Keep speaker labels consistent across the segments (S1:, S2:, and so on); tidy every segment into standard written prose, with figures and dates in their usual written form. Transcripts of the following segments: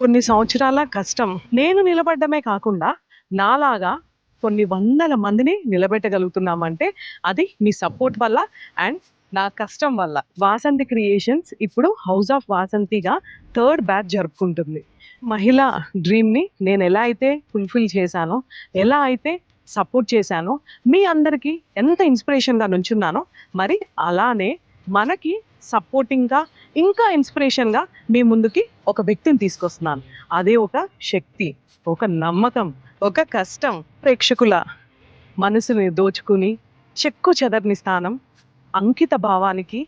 S1: కొన్ని సంవత్సరాల కష్టం. నేను నిలబడ్డమే కాకుండా, నాలాగా కొన్ని వందల మందిని నిలబెట్టగలుగుతున్నామంటే, అది మీ సపోర్ట్ వల్ల అండ్ నా కష్టం వల్ల. వాసంతి క్రియేషన్స్ ఇప్పుడు హౌస్ ఆఫ్ వాసంతిగా థర్డ్ బ్యాచ్ జరుపుకుంటుంది. మహిళా డ్రీమ్‌ని నేనెలా అయితే ఫుల్‌ఫిల్ చేశానో, ఎలా అయితే సపోర్ట్ చేశానో, మీ అందరికీ ఎంత ఇన్‌స్పిరేషన్‌గా నుంచున్నానో, మరి అలానే మనకి సపోర్టింగ్‌గా, ఇంకా ఇన్‌స్పిరేషన్‌గా మీ ముందుకి ఒక వ్యక్తిని తీసుకొస్తున్నాను. అదే ఒక శక్తి, ఒక నమ్మకం, ఒక కష్టం. ప్రేక్షకుల మనసుని దోచుకుని, చెక్కు చెదరని స్థానం, అంకిత భావానికి,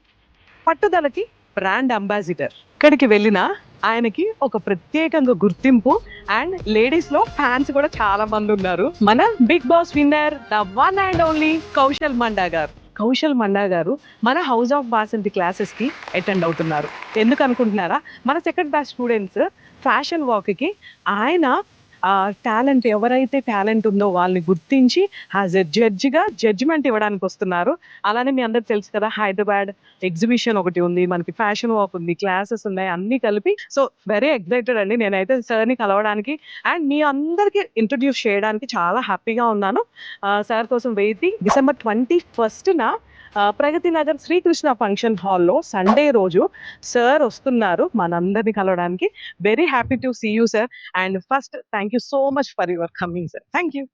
S1: పట్టుదలకి బ్రాండ్ అంబాసిడర్. ఎక్కడికి వెళ్ళినా ఆయనకి ఒక ప్రత్యేకంగా గుర్తింపు అండ్ లేడీస్‌లో ఫ్యాన్స్ కూడా చాలా మందున్నారు. మన Bigg Boss winner the one and only Kaushal Manda గారు. కౌశల్ మండా గారు మన హౌస్ ఆఫ్ వాసంతి క్లాసెస్‌కి అటెండ్ అవుతున్నారు. ఎందుకనుకుంటున్నారా? మన సెకండ్ బ్యాచ్ స్టూడెంట్స్ ఫ్యాషన్ వాక్‌కి ఆయన టాలెంట్ ఎవరైతే టాలెంట్ ఉందో వాళ్ళని గుర్తించి యాజ్ ఎ జడ్జిగా జడ్జిమెంట్ ఇవ్వడానికొస్తున్నారు. అలానే మీ అందరికి తెలుసు కదా! హైదరాబాద్ ఎగ్జిబిషన్ ఒకటి ఉంది. మనకి ఫ్యాషన్ వాక్ ఉంది. క్లాసెస్ ఉన్నాయి. అన్నీ కలిపి సో, వెరీ ఎక్సైటెడ్ అండి. నేనైతే సార్‌ని కలవడానికి అండ్ మీ అందరికి ఇంట్రొడ్యూస్ చేయడానికి చాలా హ్యాపీగా ఉన్నాను. సార్ కోసం డిసెంబర్ 21న ప్రగతి నగర్ శ్రీకృష్ణ ఫంక్షన్ హాల్‌లో సండే రోజు సార్ వస్తున్నారు మనందరిని కలవడానికి. Very happy to see you sir. And first thank you so much for your coming sir. Thank you.